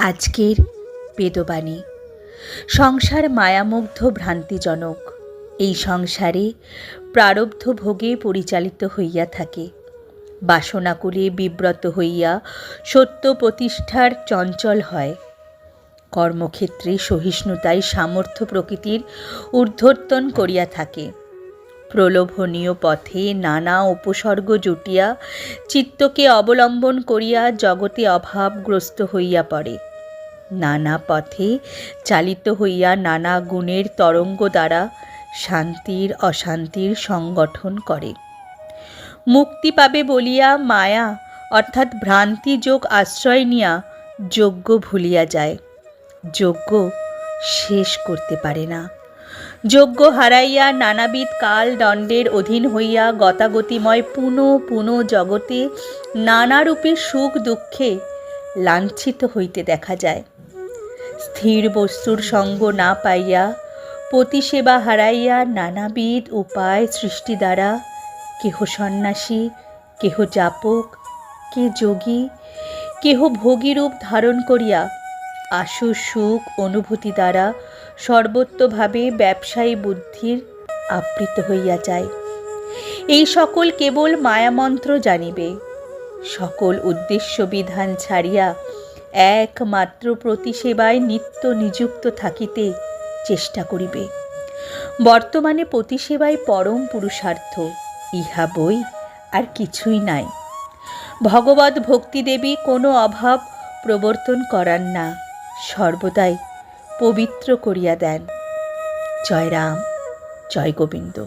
আজকের বেদবাণী। সংসার মায়ামুগ্ধ ভ্রান্তিজনক। এই সংসারে প্রারব্ধ ভোগে পরিচালিত হইয়া থাকে। বাসনাকুলে বিব্রত হইয়া সত্য প্রতিষ্ঠার চঞ্চল হয়। কর্মক্ষেত্রে সহিষ্ণুতায় সামর্থ্য প্রকৃতির ঊর্ধ্বর্তন করিয়া থাকে। প্রলোভনীয় পথে নানা উপসর্গ জুটিয়া চিত্তকে অবলম্বন করিয়া জগতে অভাবগ্রস্ত হইয়া পড়ে। নানা পথে চালিত হইয়া নানা গুণের তরঙ্গ দ্বারা শান্তির অশান্তির সংগঠন করে। মুক্তি পাবে বলিয়া মায়া অর্থাৎ ভ্রান্তি যোগ আশ্রয় নিয়া যজ্ঞ ভুলিয়া যায়। যজ্ঞ শেষ করতে পারে না। যজ্ঞ হারাইয়া নানাবিধ কাল দণ্ডের অধীন হইয়া গতাগতিময় পুনঃ জগতে নানারূপে সুখ দুঃখে লাঞ্ছিত হইতে দেখা যায়। স্থির বস্তুর সঙ্গ না পাইয়া পতিসেবা হারাইয়া নানাবিধ উপায় সৃষ্টি দ্বারা কেহ সন্ন্যাসী, কেহ যাপক, কে যোগী, কেহ ভোগীরূপ ধারণ করিয়া আশু সুখ অনুভূতি দ্বারা সর্বত্রভাবে ব্যবসায়ী বুদ্ধির আবৃত হইয়া যায়। এই সকল কেবল মায়ামন্ত্র জানিবে। সকল উদ্দেশ্য বিধান ছাড়িয়া একমাত্র প্রতিসেবায় নিত্য নিযুক্ত থাকিতে চেষ্টা করিবে। বর্তমানে প্রতিসেবাই পরম পুরুষার্থ, ইহা বই আর কিছুই নাই। ভগবৎ ভক্তিদেবী কোনো অভাব প্রবর্তন করান না, সর্বদাই পবিত্র করিয়া দেন। জয় রাম, জয় গোবিন্দ।